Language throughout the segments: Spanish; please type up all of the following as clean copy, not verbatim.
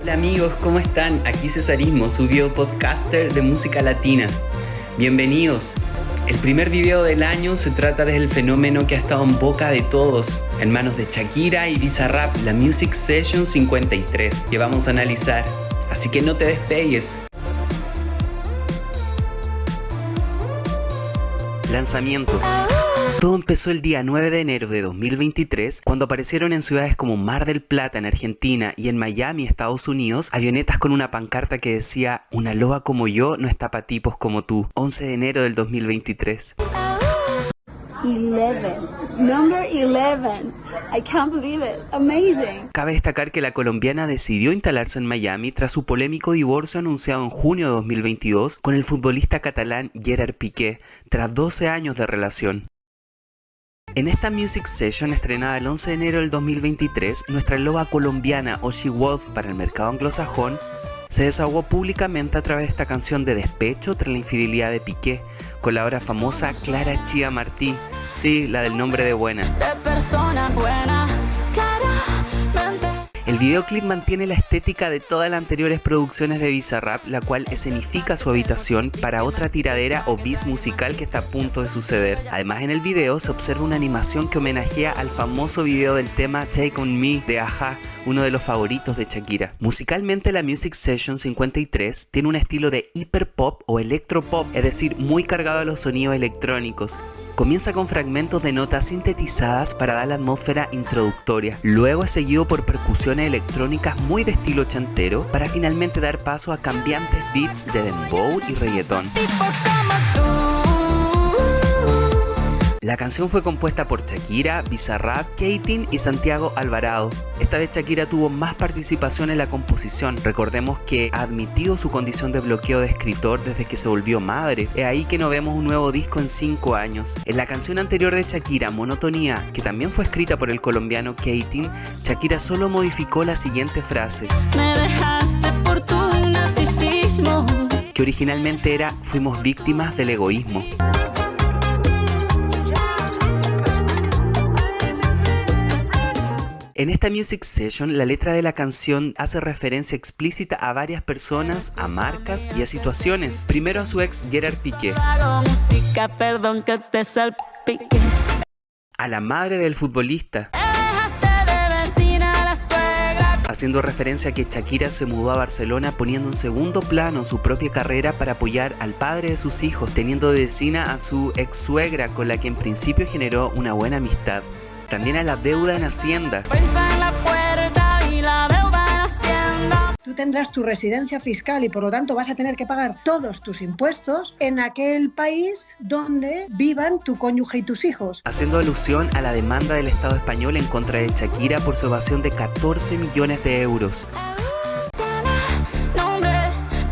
Hola amigos, ¿cómo están? Aquí Cesarismo, su video podcaster de música latina. Bienvenidos. El primer video del año se trata del fenómeno que ha estado en boca de todos, en manos de Shakira y Bizarrap, la Music Session 53, que vamos a analizar. Así que no te despegues. Lanzamiento. Todo empezó el día 9 de enero de 2023, cuando aparecieron en ciudades como Mar del Plata en Argentina y en Miami, Estados Unidos, avionetas con una pancarta que decía "Una loba como yo no está pa' tipos como tú". 11 de enero del 2023. 11. Number 11. I can't believe it. Amazing. Cabe destacar que la colombiana decidió instalarse en Miami tras su polémico divorcio anunciado en junio de 2022 con el futbolista catalán Gerard Piqué, tras 12 años de relación. En esta Music Session estrenada el 11 de enero del 2023, nuestra loba colombiana Oshi Wolf para el mercado anglosajón se desahogó públicamente a través de esta canción de despecho tras la infidelidad de Piqué, con la ahora famosa Clara Chía Martí, sí, la del nombre de buena. De persona buena, claramente. El videoclip mantiene la estética de todas las anteriores producciones de Bizarrap, la cual escenifica su habitación para otra tiradera o bis musical que está a punto de suceder. Además, en el video se observa una animación que homenajea al famoso video del tema Take On Me de A-ha, uno de los favoritos de Shakira. Musicalmente, la Music Session 53 tiene un estilo de hiperpop o electropop, es decir, muy cargado a los sonidos electrónicos. Comienza con fragmentos de notas sintetizadas para dar la atmósfera introductoria. Luego es seguido por percusiones electrónicas muy de estilo ochentero para finalmente dar paso a cambiantes beats de dembow y reggaetón. La canción fue compuesta por Shakira, Bizarrap, Keitin y Santiago Alvarado. Esta vez Shakira tuvo más participación en la composición. Recordemos que ha admitido su condición de bloqueo de escritor desde que se volvió madre. Es ahí que no vemos un nuevo disco en 5 años. En la canción anterior de Shakira, Monotonía, que también fue escrita por el colombiano Keitin, Shakira solo modificó la siguiente frase. Me dejaste por tu narcisismo. Que originalmente era "Fuimos víctimas del egoísmo". En esta Music Session, la letra de la canción hace referencia explícita a varias personas, a marcas y a situaciones. Primero a su ex Gerard Piqué, Hago música, perdón que te salpique. a la madre del futbolista, Me dejaste de vecina la suegra. haciendo referencia a que Shakira se mudó a Barcelona poniendo en segundo plano su propia carrera para apoyar al padre de sus hijos, teniendo de vecina a su ex suegra con la que en principio generó una buena amistad. También a la deuda en Hacienda, Pensa en la puerta y la deuda en Hacienda. Tú tendrás tu residencia fiscal y por lo tanto vas a tener que pagar todos tus impuestos en aquel país donde vivan tu cónyuge y tus hijos. haciendo alusión a la demanda del Estado español en contra de Shakira por su evasión de 14 millones de euros. Nombre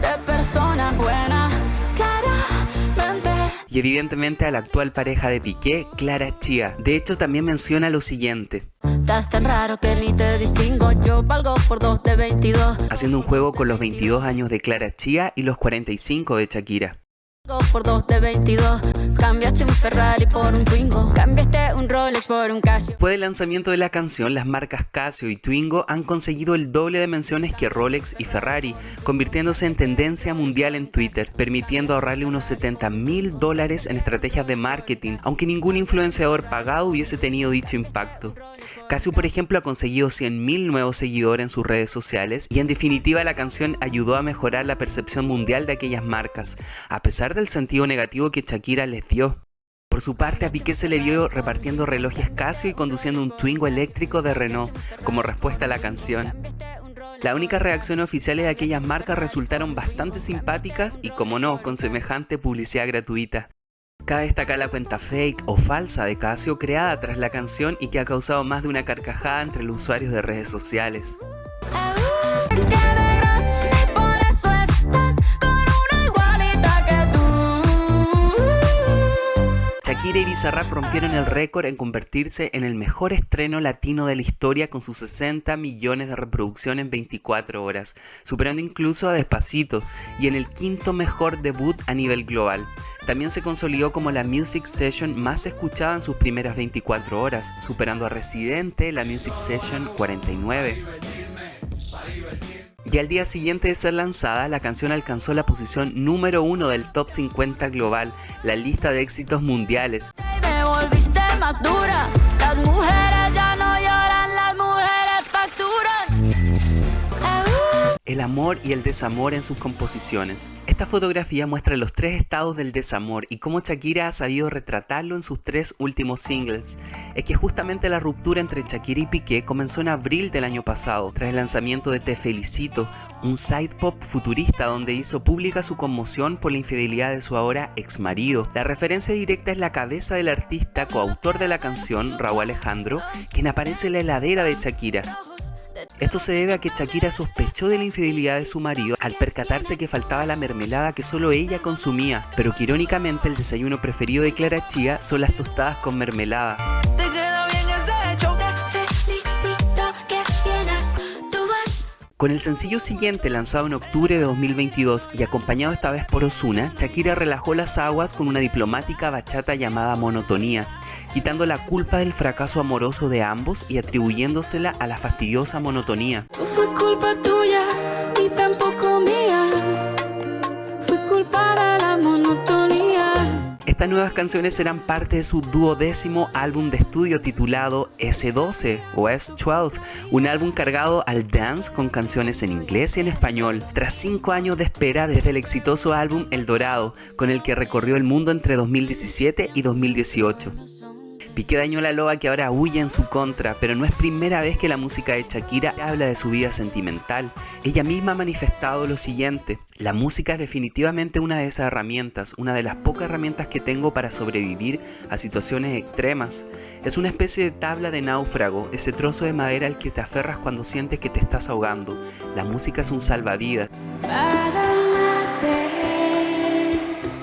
de persona buena, claramente. Y evidentemente a la actual pareja de Piqué, Clara Chía. De hecho, también menciona lo siguiente, Estás tan raro que ni te distingo. Yo valgo por 2 de 22. haciendo un juego con los 22 años de Clara Chía y los 45 de Shakira. Valgo por 2 de 22. Cambiaste un Ferrari por un Twingo. Cambiaste un Rolex por un Casio. Después del lanzamiento de la canción, las marcas Casio y Twingo han conseguido el doble de menciones que Rolex y Ferrari, convirtiéndose en tendencia mundial en Twitter, permitiendo ahorrarle unos $70.000 en estrategias de marketing, aunque ningún influenciador pagado hubiese tenido dicho impacto. Casio, por ejemplo, ha conseguido 100.000 nuevos seguidores en sus redes sociales y en definitiva la canción ayudó a mejorar la percepción mundial de aquellas marcas, a pesar del sentido negativo que Shakira les dio. Por su parte, a Piqué se le vio repartiendo relojes Casio y conduciendo un Twingo eléctrico de Renault como respuesta a la canción. Las únicas reacciones oficiales de aquellas marcas resultaron bastante simpáticas y, como no, con semejante publicidad gratuita. Cabe destacar la cuenta fake o falsa de Casio creada tras la canción y que ha causado más de una carcajada entre los usuarios de redes sociales. Por eso estás con una igualita que tú. Shakira y Bizarrap rompieron el récord en convertirse en el mejor estreno latino de la historia con sus 60 millones de reproducciones en 24 horas, superando incluso a Despacito, y en el quinto mejor debut a nivel global. También se consolidó como la Music Session más escuchada en sus primeras 24 horas, superando a Residente, la Music Session 49. Y al día siguiente de ser lanzada, la canción alcanzó la posición número 1 del Top 50 global, la lista de éxitos mundiales. Me volviste más dura. Las mujeres ya no lloran, las mujeres facturan. El amor y el desamor en sus composiciones. Esta fotografía muestra los 3 estados del desamor y cómo Shakira ha sabido retratarlo en sus 3 últimos singles. Es que justamente la ruptura entre Shakira y Piqué comenzó en abril del año pasado, tras el lanzamiento de Te Felicito, un side pop futurista donde hizo pública su conmoción por la infidelidad de su ahora ex marido. La referencia directa es la cabeza del artista coautor de la canción, Rauw Alejandro, quien aparece en la heladera de Shakira. Esto se debe a que Shakira sospechó de la infidelidad de su marido al percatarse que faltaba la mermelada que solo ella consumía, pero que irónicamente el desayuno preferido de Clara Chía son las tostadas con mermelada. Con el sencillo siguiente, lanzado en octubre de 2022 y acompañado esta vez por Ozuna, Shakira relajó las aguas con una diplomática bachata llamada Monotonía, quitando la culpa del fracaso amoroso de ambos y atribuyéndosela a la fastidiosa monotonía. No fue culpa tuya, ni tampoco mía. Fue culpa de la monotonía. Estas nuevas canciones serán parte de su 12º álbum de estudio titulado S12 o S12, un álbum cargado al dance con canciones en inglés y en español, tras 5 años de espera desde el exitoso álbum El Dorado, con el que recorrió el mundo entre 2017 y 2018. Piqué dañó la loba que ahora huye en su contra, pero no es primera vez que la música de Shakira habla de su vida sentimental. Ella misma ha manifestado lo siguiente: la música es definitivamente una de esas herramientas, una de las pocas herramientas que tengo para sobrevivir a situaciones extremas. Es una especie de tabla de náufrago, ese trozo de madera al que te aferras cuando sientes que te estás ahogando. La música es un salvavidas.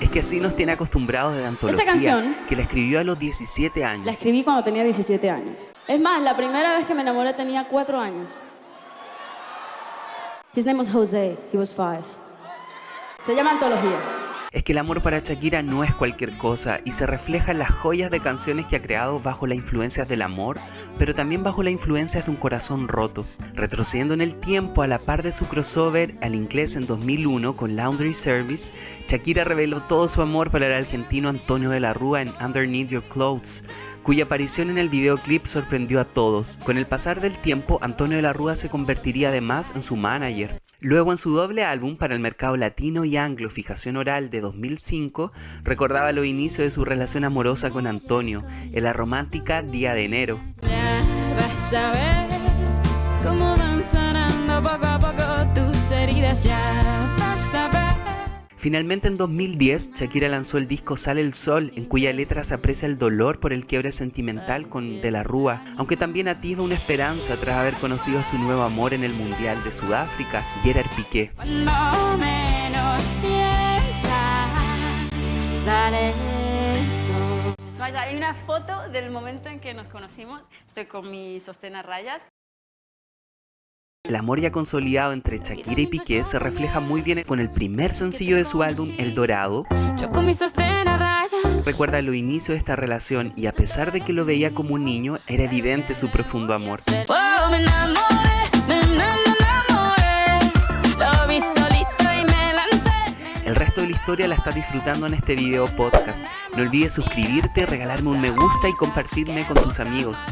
Es que así nos tiene acostumbrados de antología. Esta canción, que la escribió a los 17 años. la escribí cuando tenía 17 años. Es más, la primera vez que me enamoré tenía 4 años. His name was Jose. He was 5. Se llama Antología. Es que el amor para Shakira no es cualquier cosa y se refleja en las joyas de canciones que ha creado bajo las influencias del amor, pero también bajo las influencias de un corazón roto. Retrocediendo en el tiempo, a la par de su crossover al inglés en 2001 con Laundry Service, Shakira reveló todo su amor para el argentino Antonio de la Rúa en Underneath Your Clothes, cuya aparición en el videoclip sorprendió a todos. Con el pasar del tiempo, Antonio de la Rúa se convertiría además en su manager. Luego, en su doble álbum para el mercado latino y anglo, Fijación Oral, de 2005, recordaba los inicios de su relación amorosa con Antonio, en la romántica Día de Enero. Ya vas a ver cómo van sanando poco a poco tus heridas. Ya vas a ver. Finalmente, en 2010, Shakira lanzó el disco Sale el Sol, en cuya letra se aprecia el dolor por el quiebre sentimental con De la Rúa, aunque también atisba una esperanza tras haber conocido a su nuevo amor en el Mundial de Sudáfrica, Gerard Piqué. Cuando menos piensas, sale el sol. Hay una foto del momento en que nos conocimos. Estoy con mi sostén a rayas. El amor ya consolidado entre Shakira y Piqué se refleja muy bien con el primer sencillo de su álbum, El Dorado. Yo con mi sostén a rayas. Recuerda los inicios de esta relación y a pesar de que lo veía como un niño, era evidente su profundo amor. Oh, me enamoré, lo vi solito y me lancé. El resto de la historia la estás disfrutando en este video podcast. No olvides suscribirte, regalarme un me gusta y compartirme con tus amigos.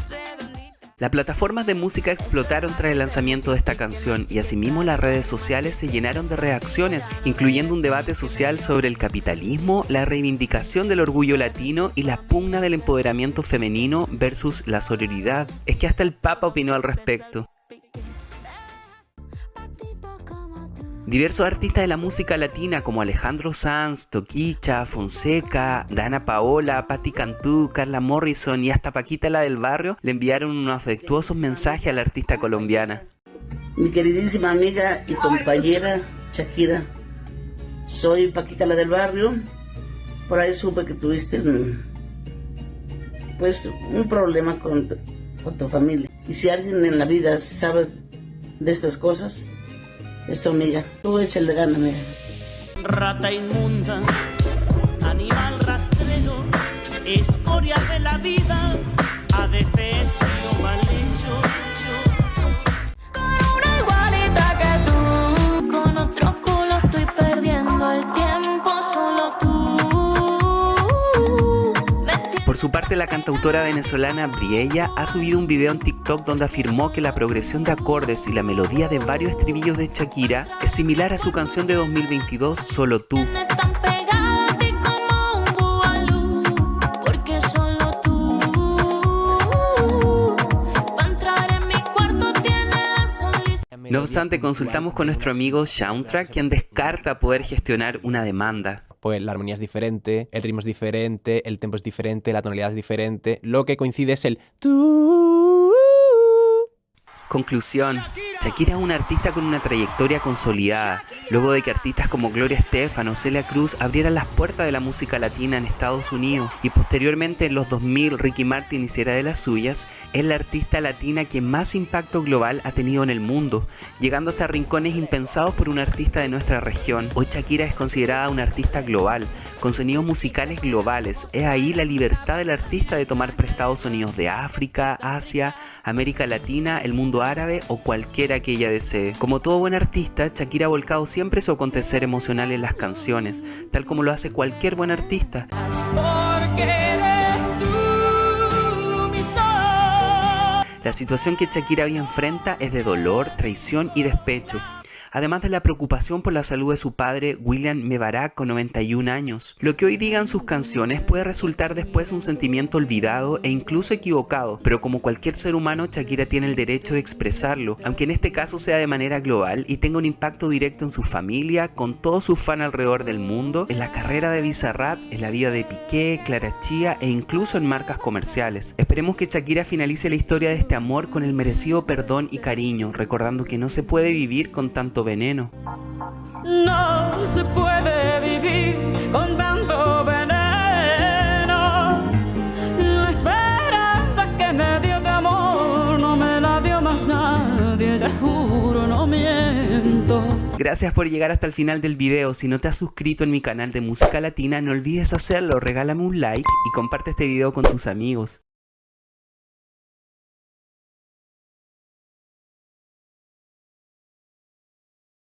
Las plataformas de música explotaron tras el lanzamiento de esta canción y asimismo las redes sociales se llenaron de reacciones, incluyendo un debate social sobre el capitalismo, la reivindicación del orgullo latino y la pugna del empoderamiento femenino versus la sororidad. Es que hasta el Papa opinó al respecto. Diversos artistas de la música latina como Alejandro Sanz, Toquicha, Fonseca, Dana Paola, Patti Cantú, Carla Morrison y hasta Paquita la del Barrio le enviaron unos afectuosos mensajes a la artista colombiana. Mi queridísima amiga y compañera Shakira, soy Paquita la del Barrio. Por ahí supe que tuviste un problema con tu familia. Y si alguien en la vida sabe de estas cosas, es tu amiga. Tú échale gana, amiga. Rata inmunda, animal rastrero, escoria de la vida, adefesio mal hecho. Con una igualita que tú. parte, la cantautora venezolana Briella ha subido un video en TikTok donde afirmó que la progresión de acordes y la melodía de varios estribillos de Shakira es similar a su canción de 2022, Solo Tú. No obstante, consultamos con nuestro amigo Soundtrack, quien descarta poder gestionar una demanda. Pues la armonía es diferente, el ritmo es diferente, el tempo es diferente, la tonalidad es diferente. Lo que coincide es el tú. Conclusión: Shakira es una artista con una trayectoria consolidada, luego de que artistas como Gloria Estefan o Celia Cruz abrieran las puertas de la música latina en Estados Unidos y posteriormente en los 2000 Ricky Martin hiciera de las suyas. Es la artista latina que más impacto global ha tenido en el mundo, llegando hasta rincones impensados por un artista de nuestra región. Hoy Shakira es considerada una artista global, con sonidos musicales globales. Es ahí la libertad del artista de tomar prestados sonidos de África, Asia, América Latina, el mundo árabe o cualquiera que ella desee. Como todo buen artista, Shakira ha volcado siempre su acontecer emocional en las canciones, tal como lo hace cualquier buen artista. La situación que Shakira hoy enfrenta es de dolor, traición y despecho, además de la preocupación por la salud de su padre, William Mebarak, con 91 años. Lo que hoy digan sus canciones puede resultar después un sentimiento olvidado e incluso equivocado, pero como cualquier ser humano, Shakira tiene el derecho de expresarlo, aunque en este caso sea de manera global y tenga un impacto directo en su familia, con todos sus fans alrededor del mundo, en la carrera de Bizarrap, en la vida de Piqué, Clara Chía e incluso en marcas comerciales. Esperemos que Shakira finalice la historia de este amor con el merecido perdón y cariño, recordando que no se puede vivir con tanto veneno. No se puede vivir con tanto veneno. La esperanza que me dio de amor no me la dio más nadie, te juro, no miento. Gracias por llegar hasta el final del video. Si no te has suscrito en mi canal de música latina, no olvides hacerlo, regálame un like y comparte este video con tus amigos.